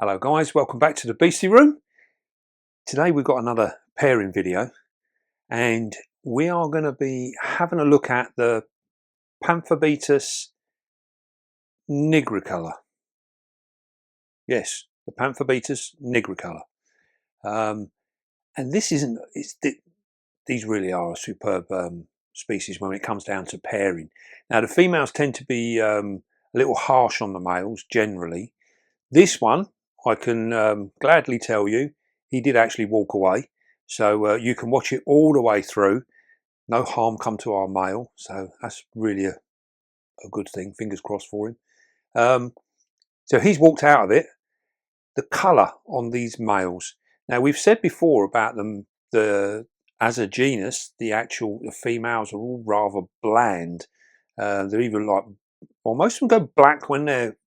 Hello guys, welcome back to the Beastie Room. Today we've got another pairing video and we are going to be having a look at the Pamphobeteus nigricolor. Yes, the Pamphobeteus nigricolor. And this isn't, these really are a superb species when it comes down to pairing. Now the females tend to be a little harsh on the males generally. This one, I can gladly tell you, he did actually walk away. So you can watch it all the way through. No harm come to our male. So that's really a good thing. Fingers crossed for him. So he's walked out of it. The colour on these males. Now we've said before about them, as a genus, the females are all rather bland. They're even like, well, most of them go black when they're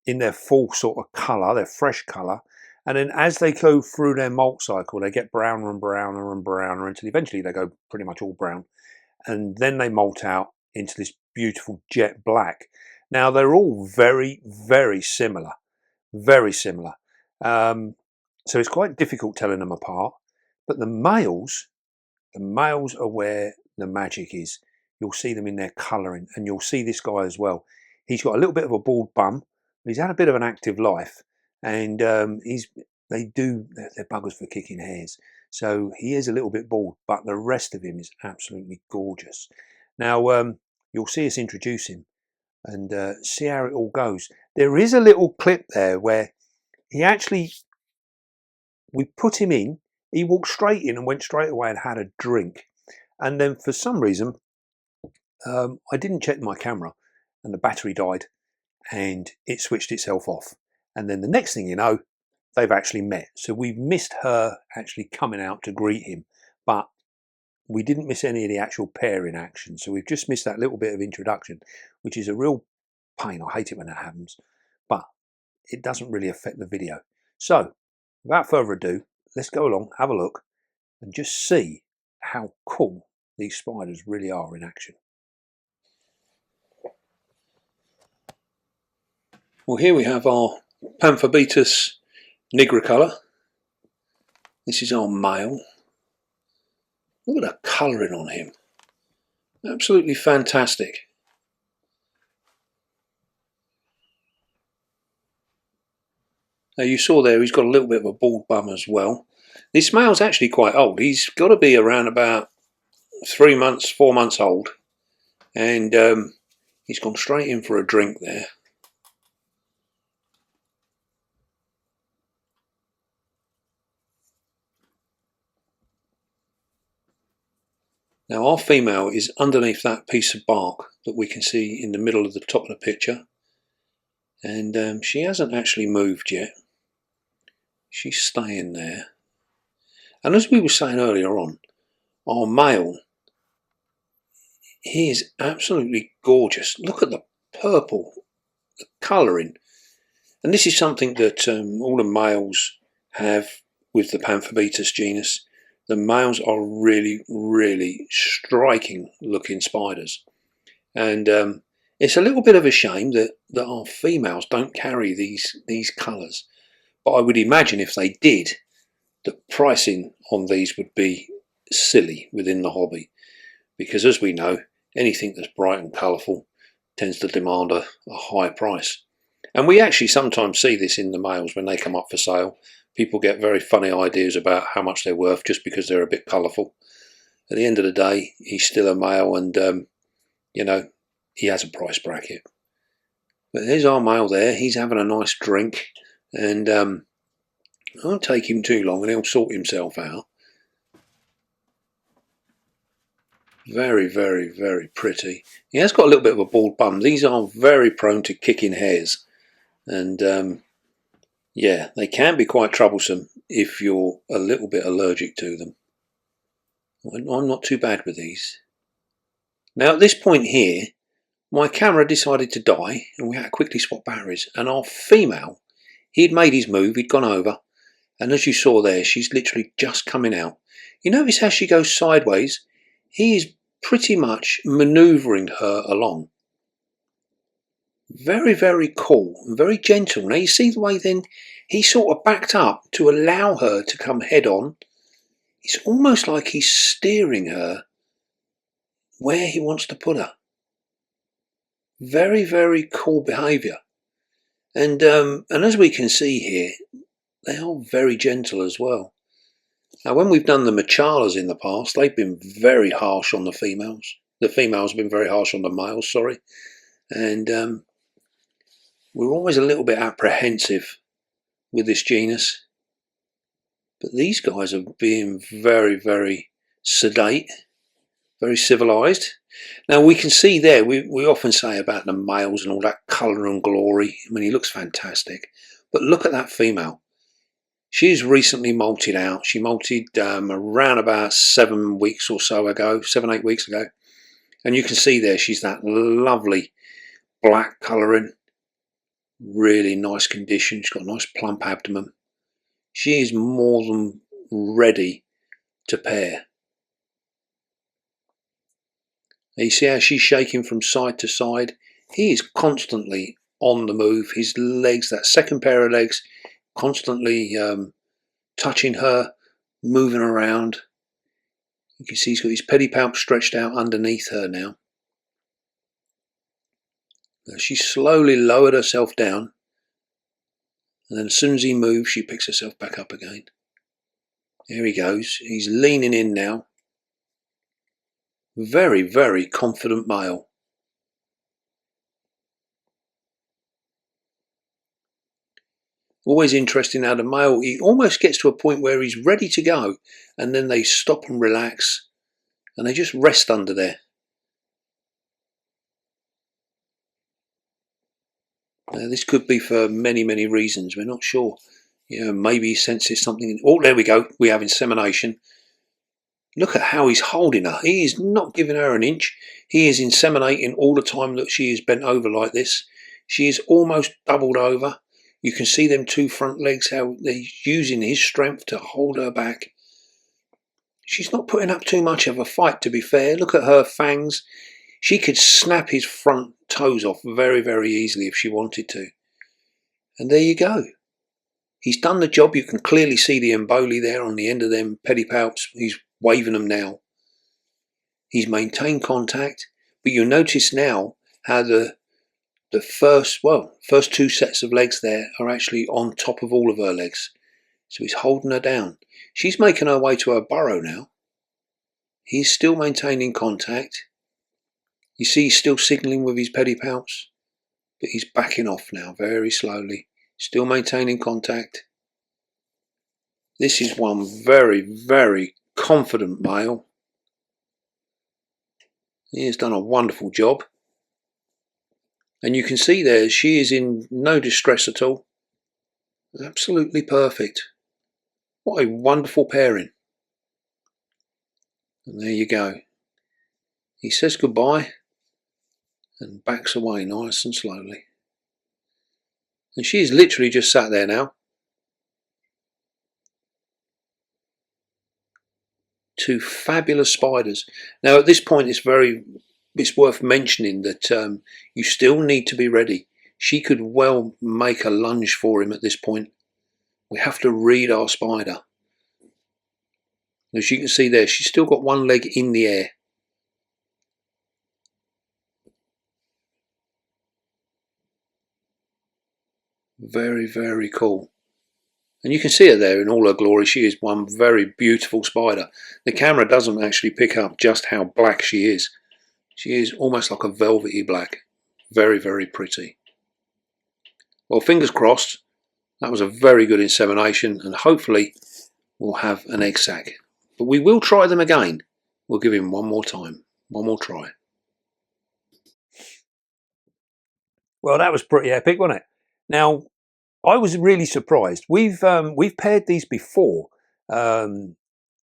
in their full sort of colour, their fresh colour, and then as they go through their molt cycle, they get browner and browner and browner until eventually they go pretty much all brown, and then they molt out into this beautiful jet black. Now they're all very, very similar, very similar. So it's quite difficult telling them apart. But the males are where the magic is. You'll see them in their colouring, and you'll see this guy as well. He's got a little bit of a bald bum. He's had a bit of an active life, and they're buggers for kicking hairs. So he is a little bit bald, but the rest of him is absolutely gorgeous. Now you'll see us introduce him and see how it all goes. There is a little clip there where we put him in, he walked straight in and went straight away and had a drink. And then for some reason, I didn't check my camera and the battery died and it switched itself off. And then the next thing you know, they've actually met. So we've missed her actually coming out to greet him, but we didn't miss any of the actual pairing action. So we've just missed that little bit of introduction, which is a real pain. I hate it when that happens, but it doesn't really affect the video. So without further ado, let's go along, have a look, and just see how cool these spiders really are in action. Well, here we have our Pamphobeteus nigricolor. This is our male. Look at the colouring on him. Absolutely fantastic. Now you saw there he's got a little bit of a bald bum as well. This male's actually quite old. He's got to be around about 3 months, 4 months old. And he's gone straight in for a drink there. Now our female is underneath that piece of bark that we can see in the middle of the top of the picture. And she hasn't actually moved yet. She's staying there. And as we were saying earlier on, our male, he is absolutely gorgeous. Look at the purple, the colouring. And this is something that all the males have with the Pamphobeteus genus. The males are really, really striking looking spiders. And it's a little bit of a shame that our females don't carry these colours. But I would imagine if they did, the pricing on these would be silly within the hobby. Because as we know, anything that's bright and colourful tends to demand a high price. And we actually sometimes see this in the males when they come up for sale. People get very funny ideas about how much they're worth just because they're a bit colourful. At the end of the day, he's still a male, and you know, he has a price bracket. But there's our male there. He's having a nice drink, and it won't take him too long and he'll sort himself out. Very, very, very pretty. He has got a little bit of a bald bum. These are very prone to kicking hairs, and yeah, they can be quite troublesome if you're a little bit allergic to them. I'm not too bad with these. Now at this point here, my camera decided to die and we had to quickly swap batteries, and our female, he'd made his move, he'd gone over, and as you saw there, she's literally just coming out. You notice how she goes sideways? He is pretty much manoeuvring her along. Very, very cool and very gentle. Now you see the way then he sort of backed up to allow her to come head on. It's almost like he's steering her where he wants to put her. Very, very cool behaviour. And as we can see here, they are very gentle as well. Now, when we've done the machalas in the past, they've been very harsh on the females. The females have been very harsh on the males, sorry. And we're always a little bit apprehensive with this genus. But these guys are being very, very sedate, very civilised. Now we can see there, we often say about the males and all that colour and glory. I mean, he looks fantastic. But look at that female. She's recently moulted out. She moulted around about 7 weeks or so ago, 7-8 weeks ago. And you can see there, she's that lovely black colouring. Really nice condition. She's got a nice plump abdomen. She is more than ready to pair. You see how she's shaking from side to side? He is constantly on the move. His legs, that second pair of legs, constantly touching her, moving around. You can see he's got his pedipalp stretched out underneath her now. She slowly lowered herself down, and then as soon as he moves, she picks herself back up again. There he goes. He's leaning in now. Very, very confident male. Always interesting how the male, he almost gets to a point where he's ready to go, and then they stop and relax, and they just rest under there. Now, this could be for many, many reasons. We're not sure. You know, maybe he senses something. Oh, there we go. We have insemination. Look at how he's holding her. He is not giving her an inch. He is inseminating all the time that she is bent over like this. She is almost doubled over. You can see them two front legs, how they're using his strength to hold her back. She's not putting up too much of a fight, to be fair. Look at her fangs. She could snap his front toes off very, very easily if she wanted to. And there you go. He's done the job. You can clearly see the emboli there on the end of them pedipalps. He's waving them now. He's maintained contact, but you'll notice now how the first two sets of legs there are actually on top of all of her legs. So he's holding her down. She's making her way to her burrow now. He's still maintaining contact. You see he's still signalling with his pedipalps, but he's backing off now very slowly. Still maintaining contact. This is one very, very confident male. He has done a wonderful job. And you can see there, she is in no distress at all. Absolutely perfect. What a wonderful pairing. And there you go. He says goodbye and backs away nice and slowly. And she is literally just sat there now. Two fabulous spiders. Now at this point it's worth mentioning that you still need to be ready. She could well make a lunge for him at this point. We have to read our spider. As you can see there, she's still got one leg in the air. Very, very cool. And you can see her there in all her glory. She is one very beautiful spider. The camera doesn't actually pick up just how black she is. She is almost like a velvety black. Very, very pretty. Well, fingers crossed. That was a very good insemination, and hopefully we'll have an egg sac. But we will try them again. We'll give him one more time. One more try. Well, that was pretty epic, wasn't it? Now, I was really surprised. We've paired these before on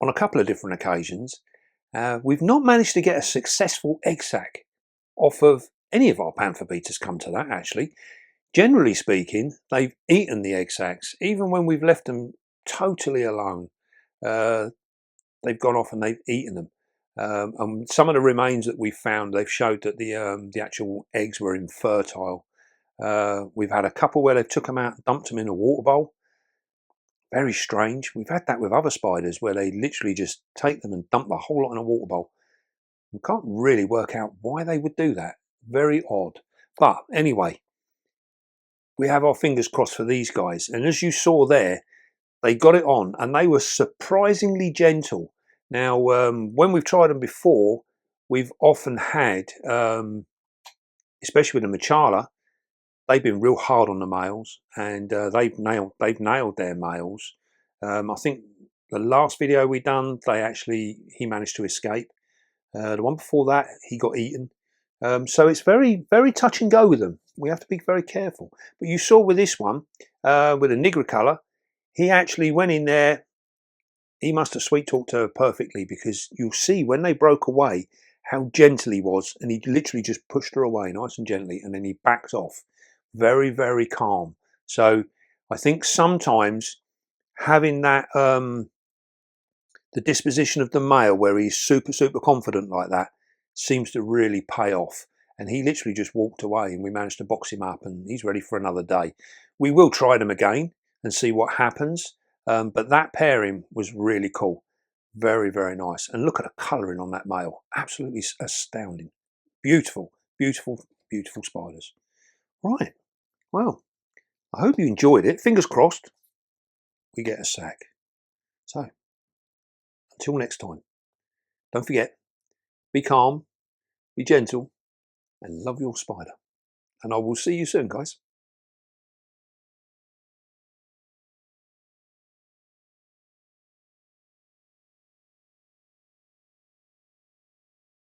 a couple of different occasions. We've not managed to get a successful egg sac off of any of our Pamphobeteus, come to that actually. Generally speaking, they've eaten the egg sacs, even when we've left them totally alone. They've gone off and they've eaten them. And some of the remains that we found, they've showed that the actual eggs were infertile. We've had a couple where they've took them out and dumped them in a water bowl. Very strange. We've had that with other spiders where they literally just take them and dump the whole lot in a water bowl. We can't really work out why they would do that. Very odd. But anyway, we have our fingers crossed for these guys. And as you saw there, they got it on and they were surprisingly gentle. Now, when we've tried them before, we've often had, especially with the Machala, they've been real hard on the males, and they've nailed their males. I think the last video we done, he managed to escape. The one before that, he got eaten. So it's very, very touch and go with them. We have to be very careful. But you saw with this one, with a Nigricolor, he actually went in there. He must have sweet talked her perfectly, because you'll see when they broke away how gentle he was, and he literally just pushed her away nice and gently, and then he backed off. Very, very calm. So I think sometimes having that the disposition of the male where he's super, super confident like that seems to really pay off. And he literally just walked away, and we managed to box him up, and he's ready for another day. We will try them again and see what happens. But that pairing was really cool. Very, very nice. And look at the colouring on that male. Absolutely astounding. Beautiful, beautiful, beautiful spiders. Right. Well, I hope you enjoyed it. Fingers crossed we get a sack. So, until next time, don't forget, be calm, be gentle, and love your spider. And I will see you soon, guys.